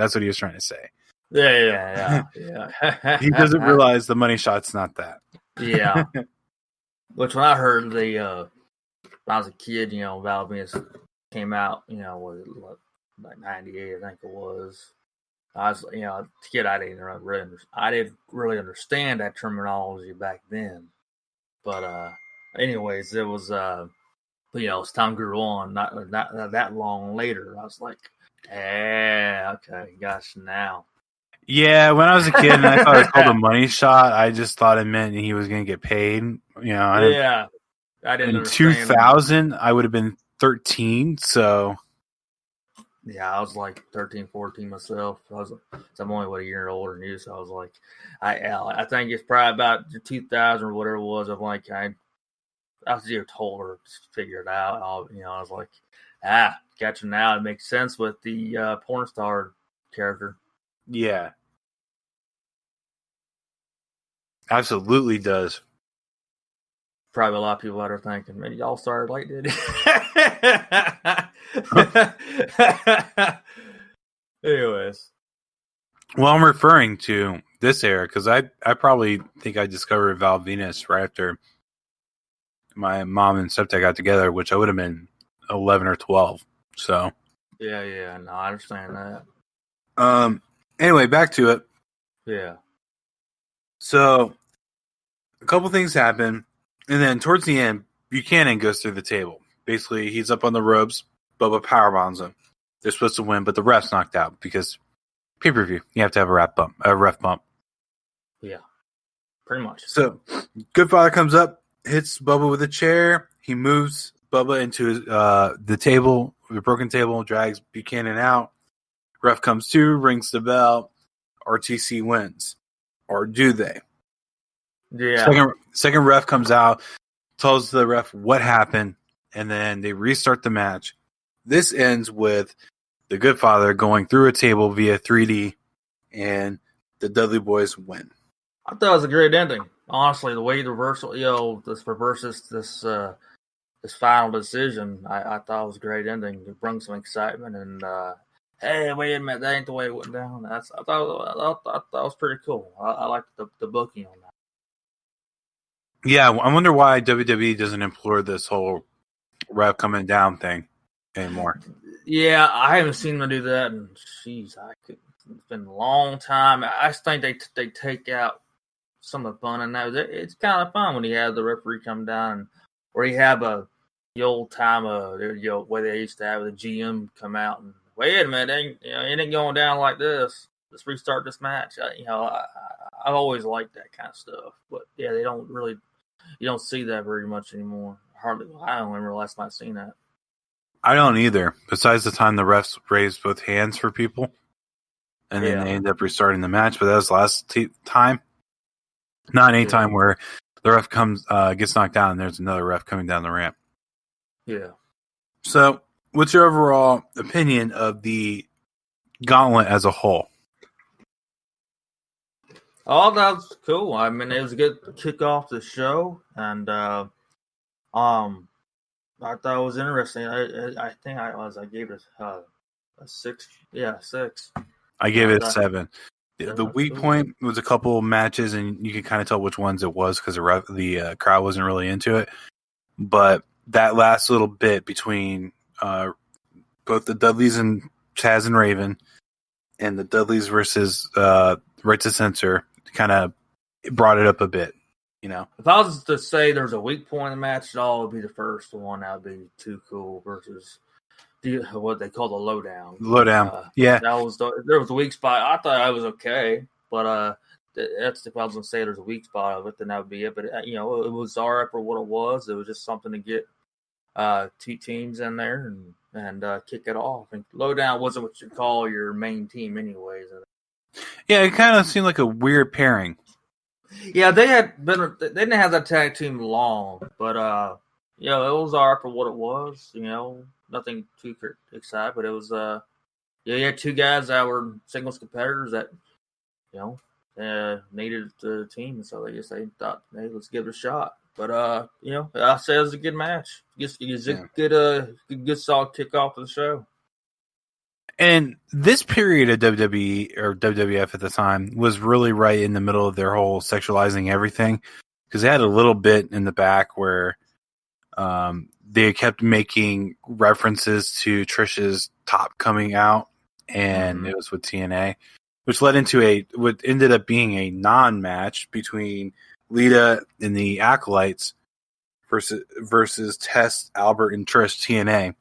That's what he was trying to say. Yeah. He doesn't realize the money shot's not that. Yeah. Which when I heard when I was a kid, Val Venus came out, like 98, I think it was. I was, a kid, I didn't really understand that terminology back then. But anyways, it was as time grew on, not that long later, I was like, okay, gosh, now. Yeah, when I was a kid and I thought it was called a money shot, I just thought it meant he was going to get paid. I didn't in understand. 2000, I would have been 13, so... Yeah, I was like 13, 14 myself. I'm only a year older than you, so I was like, I think it's probably about 2000 or whatever it was. I'm like, I was told her to figure it out. I was like, gotcha now. It makes sense with the porn star character. Yeah. Absolutely does. Probably a lot of people out there thinking, man, y'all started late, did it? Anyways. Well, I'm referring to this era because I probably think I discovered Val Venus right after my mom and stepdad got together, which I would have been 11 or 12. So yeah, no, I understand that. Anyway, back to it. Yeah. So a couple things happen, and then towards the end, Buchanan goes through the table. Basically, he's up on the ropes. Bubba powerbombs him. They're supposed to win, but the ref's knocked out because pay-per-view, you have to have a ref bump. Yeah, pretty much. So Goodfather comes up, hits Bubba with a chair. He moves Bubba into the table, the broken table, drags Buchanan out. Ref comes to, rings the bell. RTC wins. Or do they? Yeah. Second ref comes out, tells the ref what happened, and then they restart the match. This ends with the Goodfather going through a table via 3D, and the Dudley Boys win. I thought it was a great ending. Honestly, the way the reversal, this reverses this final decision, I thought it was a great ending. It brought some excitement, and hey, wait a minute, that ain't the way it went down. I thought that was pretty cool. I liked the booking on that. Yeah, I wonder why WWE doesn't implore this whole ref coming down thing anymore. Yeah, I haven't seen them do that, and jeez, it's been a long time. I just think they take out some of the fun in that. It's kind of fun when you have the referee come down, or you have the old time way they used to have the GM come out and wait a minute, it ain't going down like this. Let's restart this match. I've always liked that kind of stuff, but yeah, you don't see that very much anymore. Hardly. I don't remember the last time I've seen that. I don't either. Besides the time the refs raised both hands for people, and then they end up restarting the match. But that was the last time. Not any time where the ref gets knocked down, and there's another ref coming down the ramp. Yeah. So, what's your overall opinion of the gauntlet as a whole? Oh, that was cool. I mean, it was a good kickoff to the show, and I thought it was interesting. I think I gave it a 6. Yeah, 6. I gave it a 7. The weak point was a couple matches, and you could kind of tell which ones it was because the crowd wasn't really into it. But that last little bit between both the Dudleys and Chaz and Raven, and the Dudleys versus Right to Censor, kind of brought it up a bit. If I was to say there's a weak point in the match at all, it would be the first one. That would be Too Cool versus what they call the lowdown. Yeah. There was a weak spot. I thought I was okay, but that's if I was going to say there's a weak spot of it, then that would be it. But it was all right for what it was. It was just something to get two teams in there and kick it off. And lowdown wasn't what you call your main team, anyways. Yeah, it kind of seemed like a weird pairing. Yeah, they didn't have that tag team long, but it was all right for what it was. Nothing too exciting, but it was you had two guys that were singles competitors that needed the team, so they thought, hey, let's give it a shot. But I say it was a good match. It's a good solid kickoff of the show. And this period of WWE or WWF at the time was really right in the middle of their whole sexualizing everything, because they had a little bit in the back where they kept making references to Trish's top coming out, and it was with TNA, which led into what ended up being a non-match between Lita and the Acolytes versus Test, Albert, and Trish TNA.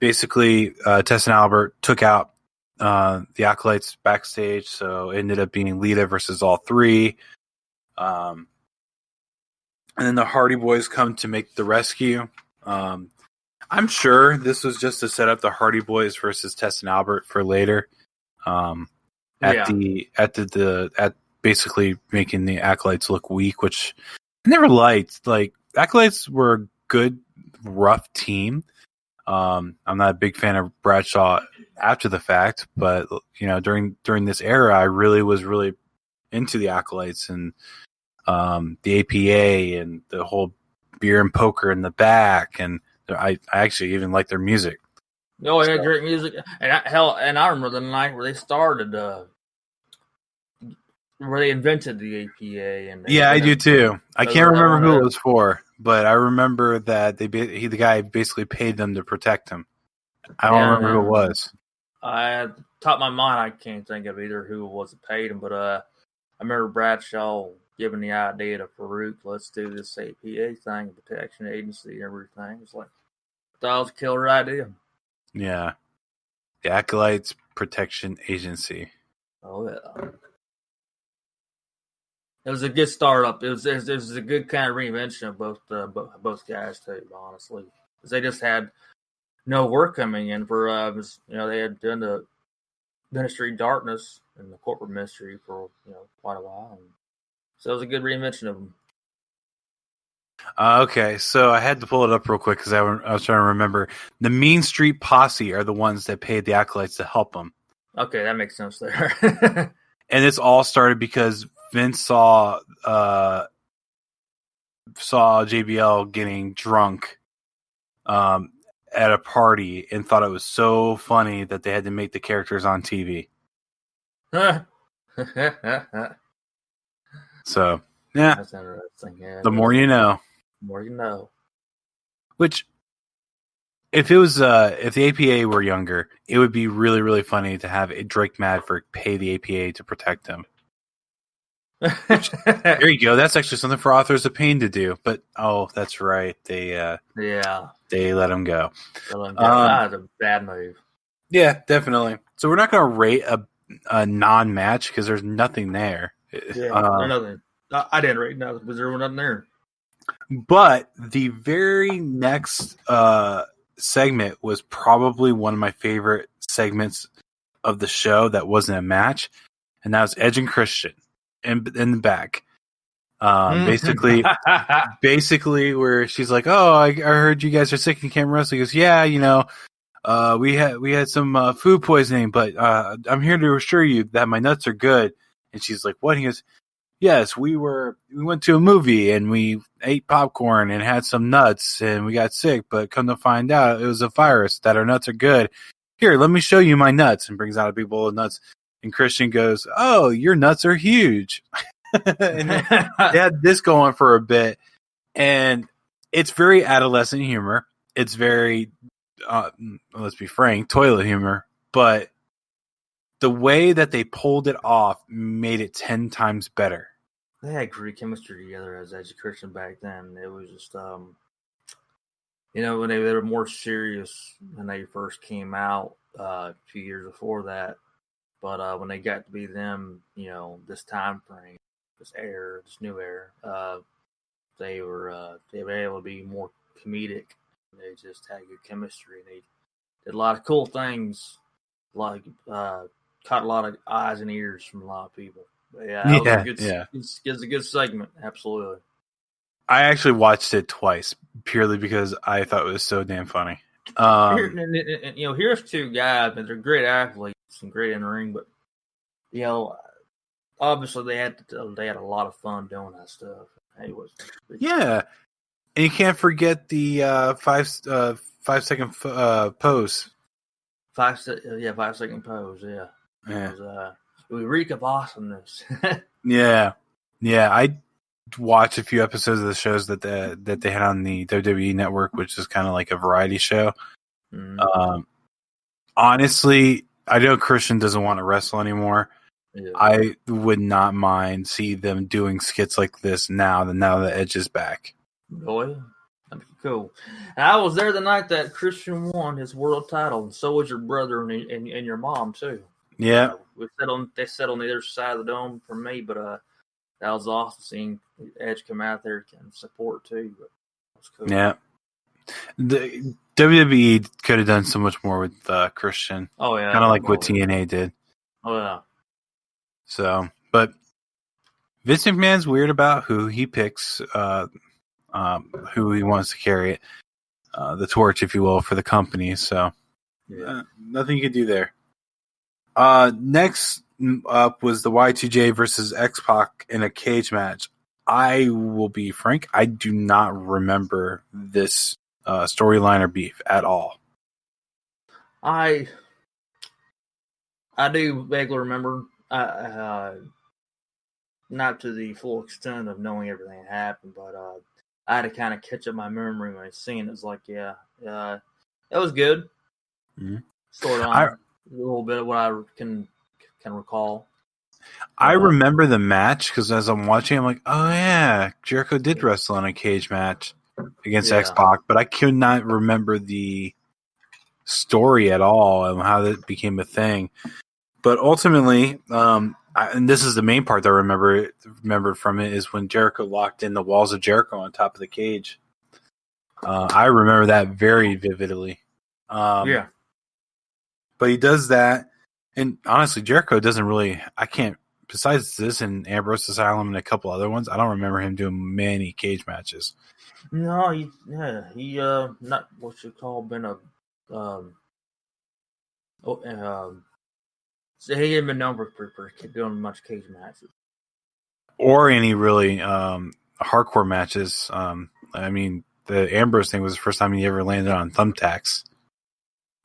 Basically, Tess and Albert took out the Acolytes backstage, so it ended up being Lita versus all three. And then the Hardy Boys come to make the rescue. I'm sure this was just to set up the Hardy Boys versus Tess and Albert for later. At basically making the Acolytes look weak, which I never liked. Like, Acolytes were a good, rough team. I'm not a big fan of Bradshaw after the fact, but during this era, I really was into the Acolytes and the APA and the whole beer and poker in the back, and I actually even like their music. Oh, they had great music, and I remember the night where they started, where they invented the APA. And I do too. I can't remember who it was for, but I remember that the guy basically paid them to protect him. I don't remember who it was. Top of my mind, I can't think of either who it was that paid him, but I remember Bradshaw giving the idea to Farouk, let's do this APA thing, protection agency and everything. It's like, that was a killer idea. Yeah. The Acolytes Protection Agency. Oh, yeah. It was a good startup. It was a good kind of reinvention of both guys, too, honestly. Because they just had no work coming in for, they had done the Ministry of Darkness and the corporate ministry for, quite a while. And so it was a good reinvention of them. Okay, so I had to pull it up real quick because I was trying to remember. The Mean Street Posse are the ones that paid the Acolytes to help them. Okay, that makes sense there. And this all started because Vince saw JBL getting drunk at a party and thought it was so funny that they had to make the characters on TV. So, yeah. That's interesting. Yeah, the more you know. The more you know. Which, if the APA were younger, it would be really, really funny to have Drake Maverick pay the APA to protect him. There you go. That's actually something for Authors of Pain to do. But that's right. They let him go. That's a bad move. Yeah, definitely. So we're not going to rate a non-match because there's nothing there. Yeah, nothing. I didn't rate nothing because there was nothing there. But the very next segment was probably one of my favorite segments of the show that wasn't a match, and that was Edge and Christian in the back. Basically where she's like, "Oh, I heard you guys are sick and can't wrestle." He goes, "Yeah, we had some food poisoning, but I'm here to assure you that my nuts are good." And she's like, "What?" He goes, "Yes, we went to a movie and we ate popcorn and had some nuts and we got sick, but come to find out it was a virus that our nuts are good. Here, let me show you my nuts," and brings out a big bowl of nuts. And Christian goes, "Oh, your nuts are huge." And they had this going for a bit, and it's very adolescent humor. It's very, let's be frank, toilet humor, but the way that they pulled it off made it 10 times better. They had great chemistry together as Edge and Christian back then. It was just, when they were more serious when they first came out a few years before that. But when they got to be them, this time frame, this new era, they were able to be more comedic. They just had good chemistry. They did a lot of cool things, like caught a lot of eyes and ears from a lot of people. But it's a good segment, absolutely. I actually watched it twice purely because I thought it was so damn funny. Here's two guys, and they're great athletes and great in the ring, but obviously they had a lot of fun doing that stuff. Yeah, and you can't forget the 5 second pose 5 second pose. Yeah. It was Eureka of awesomeness. Yeah. I watched a few episodes of the shows that they had on the WWE Network, which is kind of like a variety show. Honestly, I know Christian doesn't want to wrestle anymore. Yeah. I would not mind see them doing skits like this now that Edge is back. Boy, that'd be cool. And I was there the night that Christian won his world title, and so was your brother and your mom too. Yeah. They sat on the other side of the dome for me, but that was awesome seeing Edge come out there and support too. But it was cool. Yeah. The WWE could have done so much more with Christian. Oh yeah, kind of like what TNA did. Oh yeah. So, but Vince McMahon's weird about who he picks, who he wants to carry it, the torch, if you will, for the company. So, nothing you can do there. Next up was the Y2J versus X-Pac in a cage match. I will be frank, I do not remember this storyline or beef at all. I do vaguely remember, not to the full extent of knowing everything that happened, but I had to kind of catch up my memory when I seen it. It was like, it was good. Mm-hmm. Sort of a little bit of what I can recall. I remember the match because as I'm watching, I'm like, oh yeah, Jericho did wrestle in a cage match against X-Pac, but I could not remember the story at all and how that became a thing. But ultimately, and this is the main part that I remembered from it, is when Jericho locked in the walls of Jericho on top of the cage. I remember that very vividly. Yeah. But he does that, and honestly, Jericho doesn't really. I can't. Besides this and Ambrose Asylum and a couple other ones, I don't remember him doing many cage matches. No, he not what you call been a so he hadn't been known for doing much cage matches or any really hardcore matches. I mean, the Ambrose thing was the first time he ever landed on thumbtacks.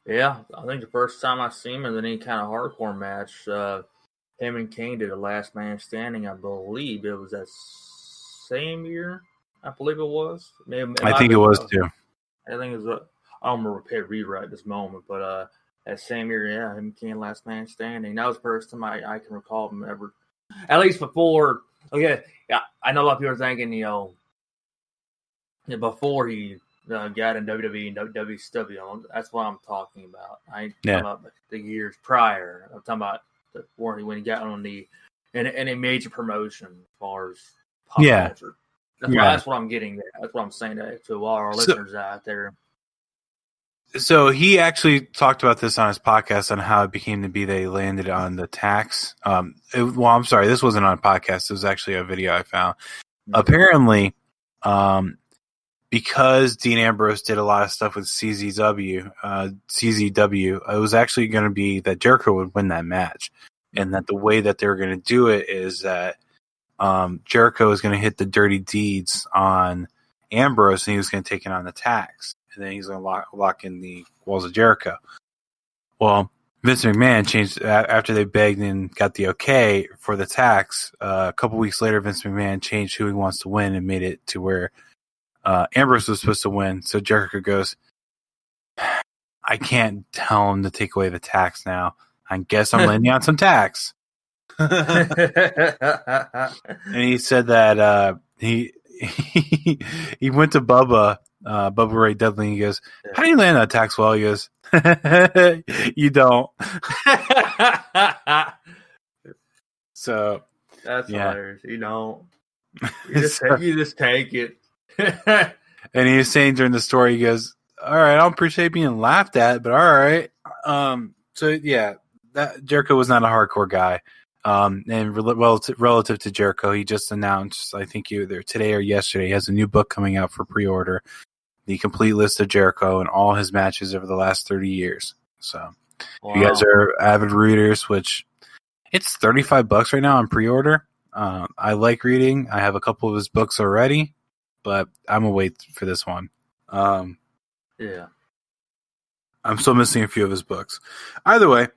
Yeah, I think the first time I seen him in any kind of hardcore match, him and Kane did a last man standing. I believe it was that same year. I believe it was. I think it was too. I think it was. I don't remember Pet Rewrite at this moment, but that same year, him and Kane last man standing. That was the first time I can recall him ever. At least before. Okay, yeah, I know a lot of people are thinking, before he got in WWE and WCW. That's what I'm talking about. I ain't talking about the years prior. I'm talking about when he got on in a major promotion as far as pop culture. That's what I'm getting there. That's what I'm saying to all our listeners out there. So he actually talked about this on his podcast on how it became to be they landed on the tax. I'm sorry, this wasn't on a podcast. It was actually a video I found. Mm-hmm. Apparently, because Dean Ambrose did a lot of stuff with CZW, it was actually going to be that Jericho would win that match. And that the way that they were going to do it is that Jericho was going to hit the dirty deeds on Ambrose and he was going to take it on the tax. And then he's going to lock in the walls of Jericho. Well, Vince McMahon changed after they begged and got the okay for the tax. A couple weeks later, Vince McMahon changed who he wants to win and made it to where Ambrose was supposed to win. So Jericho goes, I can't tell him to take away the tax now. I guess I'm landing on some tax. And he said that he went to Bubba Ray Dudley, and he goes, how do you land that tax well? He goes, you don't. So that's hilarious. You don't. You just take it. And he was saying during the story, he goes, all right, I don't appreciate being laughed at, but all right. So yeah, that Jericho was not a hardcore guy. And relative to Jericho, he just announced, I think either today or yesterday, he has a new book coming out for pre-order, the complete list of Jericho and all his matches over the last 30 years. So if you guys are avid readers, which it's $35 right now on pre-order. I like reading. I have a couple of his books already, but I'm gonna wait for this one. Yeah. I'm still missing a few of his books. Either way,